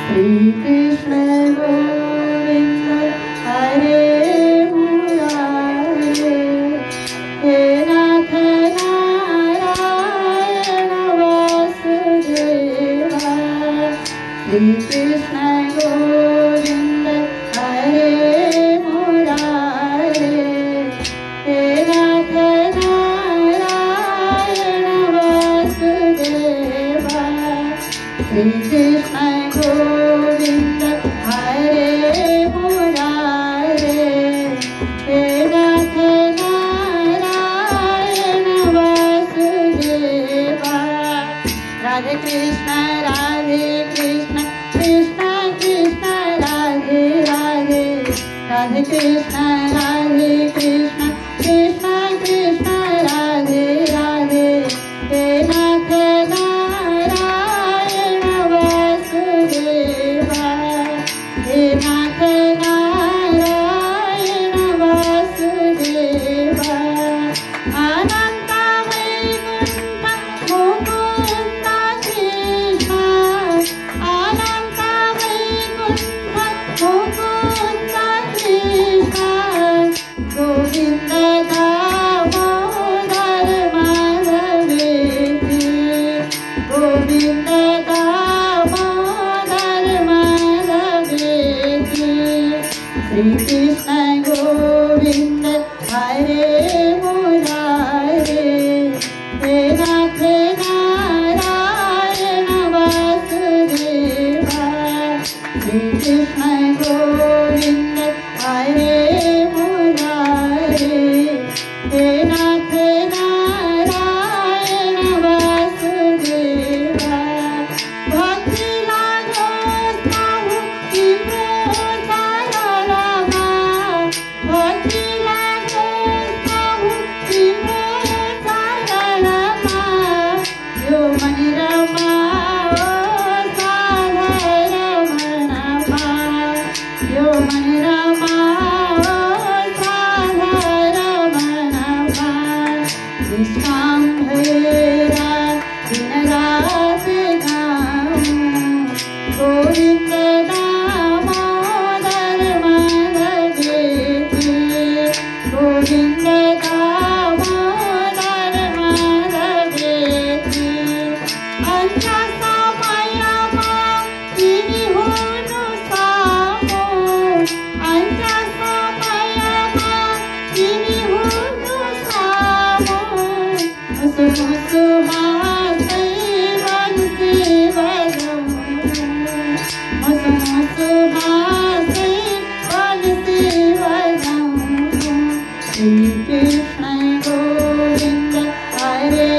Shri Krishna Govinda Hare Murari He Radha Narayana Vasudeva Shri Krishna Govinda Hare Murari He Radha Narayana Vasudeva Shri Krishna Govinda Hare Murari He Radha Narayana Vasudeva Radhe Krishna Krishna Krishna Radhe Radhe Radhe Krishna Krishna Krishna Krishna Radhe Radhe He Radha Narayana Vasudeva He Radha Narayana Vasudeva Ananta Vaikuntha Mukunda Krishna Ananta Vaikuntha Mukunda Krishna Govinda Damodar Madhaveti Govinda Damodar Madhaveti Shri Krishna Govinda Hare Murari He Radha Narayana Vasudeva Shri Krishna Govinda Hare Murari He Radha Narayana Vasudeva Bhakti Lagostahu Vimodharama Bhakti Lagostahu Vimodharama Yo Manirama Sadharamanama Yo Manirama Sadharamanama Vishambhera Dinarati Namu Govinda Damodar Madhaveti Govinda Damodar Madhaveti Anja Samayama Vinihunu Samo Anja Samayama Vinihunu Samo Musu Musu Mahasai Vansi Vadamu Musu Musu Mahasai Vansi Vadamu Shri Krishna Govinda Hare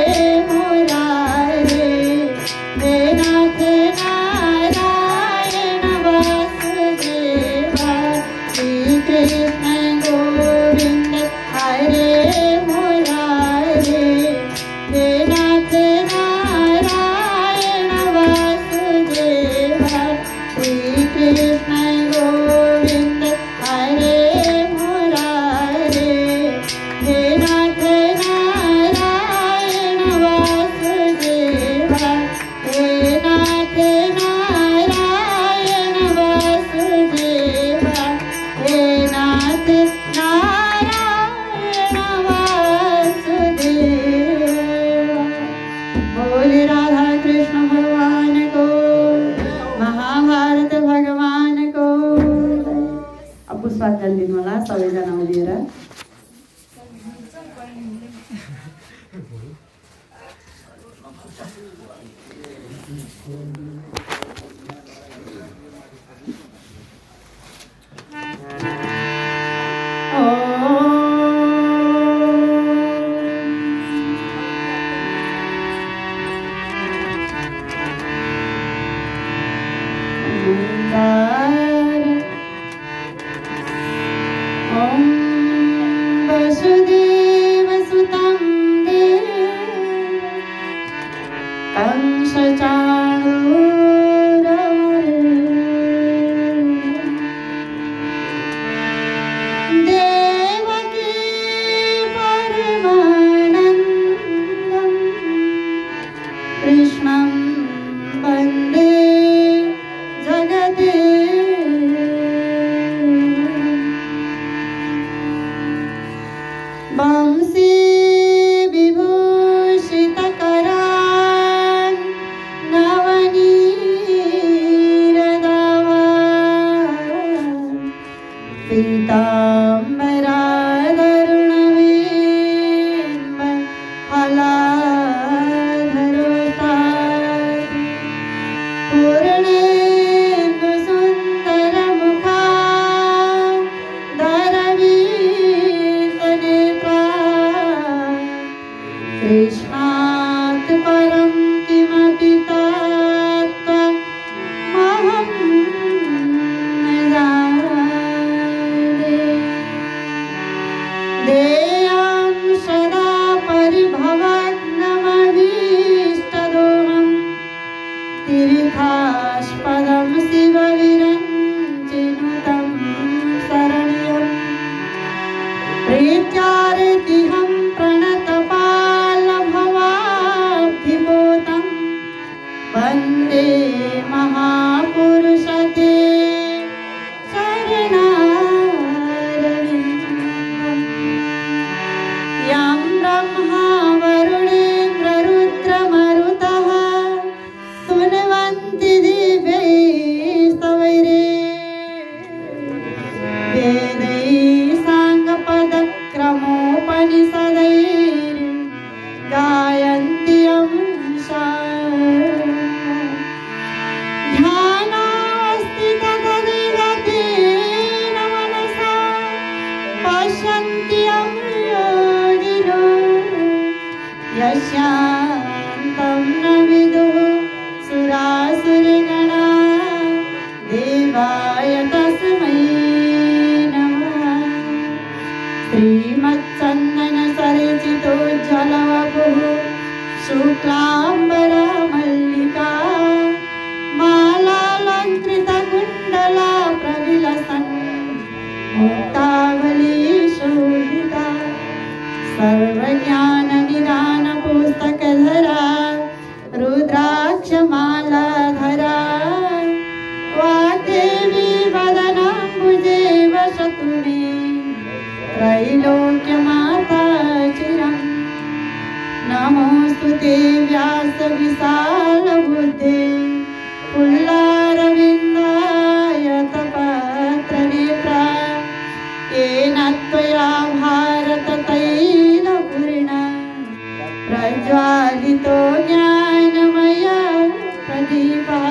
Murari He Radha Narayana Vasudeva Shri Krishna Govinda Hare Murari He Radha Narayana Vasudeva Shri Krishna Govinda Hare Murari He Radha Narayana Vasudeva He Radha Narayana Vasudeva He Radha Narayana Vasudeva बोले राधा कृष्ण भगवान को महाभारत भगवान को अब पुष्पात दिनु होला सबैजना उभिएर Om Vasudeva Sutam Dev Kamsa Charu तीर्थास्पदं शिवविरञ्चिनुतं शरण्यम् प्रीत्यार्तिहं प्रणतपालभवाब्धिभूतं वन्दे महापुरुषते शरणारविन्दम् यं ब्रह्मा वरुणेन्द्ररुद्रमरुतः स्तुवन्ति दिव्यैस्तवैरे वेदैः साङ्गपदक्रमोपनिषदैः गायन्ति यं ध्यानास्ति तदधिगतेन मनसा पश्यन्ति यं योगिनो यस्यान्तं न विदुः सुरासुरगणा देवाय तस्मै नमः। श्रीमच्चन्दनसरचितोज्ज्वलवपुः शुक्लाम्बरा मल्लिका मालालङ्कृतकुण्डला प्रविलसन् मुक्तावली शोभिता सर्वज्ञाननिदानपुस्तकधरा रुद्राक्षमालाधरा वाग्देवी वदनाम्बुजे वसतु मे त्रैलोक्यमाता चिरम् नमोऽस्तु ते व्यासविशालबुद्धे पुल्लारविन्दायतपत्रनेत्रा येन त्वया भारततैलपूर्णा प्रज्वालितो ज्ञानमय प्रदीपः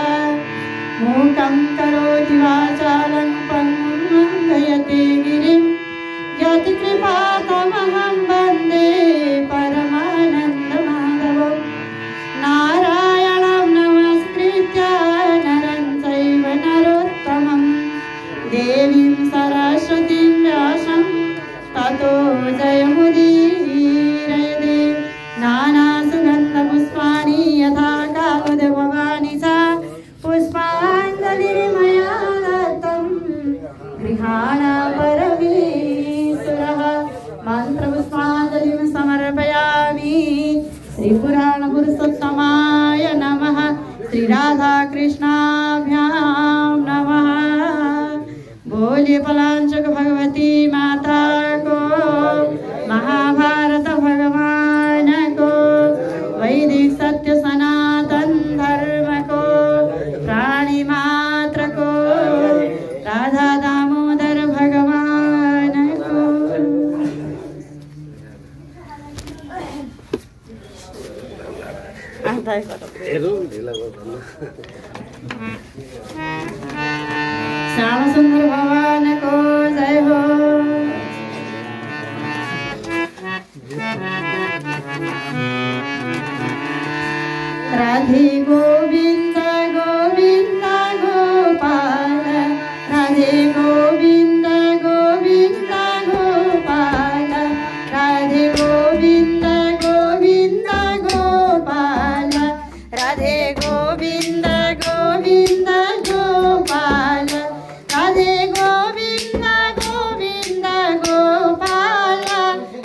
मूकं करोति वाचालं पङ्गुं लङ्घयते गिरिं यत्कृपातमहं वन्दे परमानन्दमाधवं नारायणं नमस्कृत्य नरं चैव नरोत्तमं देवीं सरस्वतीं व्यासं ततो जयमुदीरयते नानासुगन्धपुष्पाणि यथा काकुदभवानि च पुष्पाञ्जलिर्मया दत्तं गृहाण परमेश्वरः मन्त्रपुष्पाञ्जलिं समर्पयामि। श्रीपुराणपुरुषोत्तमाय नमः। श्रीराधाकृष्णाभ्यां नमः। बोलिए पलांचक भगवती माता को, महाभारत भगवान को, वैदिक सत्य सनातन धर्म को, प्राणी मात्र को, राधा दामोदर भगवान को। श्याम सुंदर भगवान को जय हो। राधे गोविंद गोविंद गोपाल, राधे गोविंद गोविंद गोपाल, राधे गोविंद गोविंद गोपाल, राधे गोविंद गोविंद गोपाल, राधे गोविंद गोविंद गोपाल,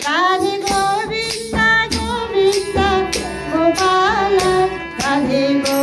राधे गोविंद गोविंद गोपाल, राधे गोविंद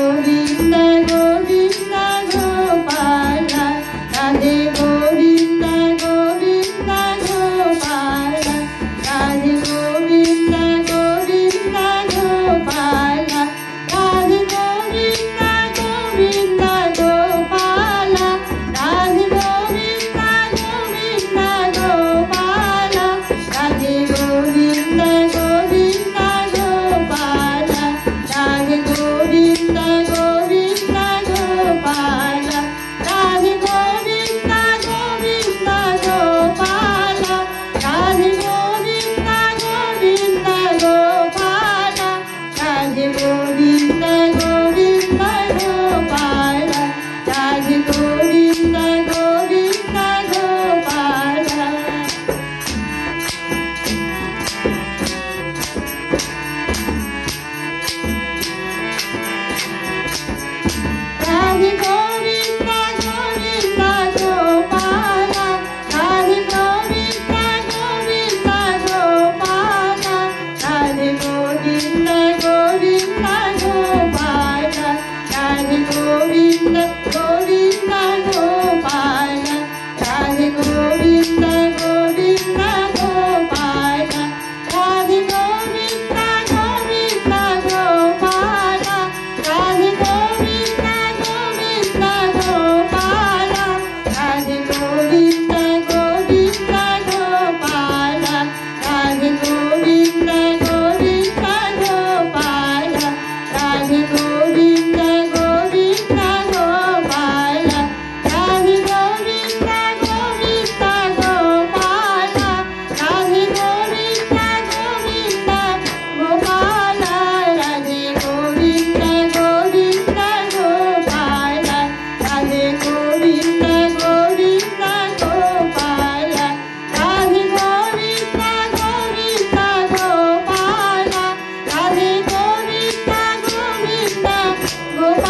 गोपाल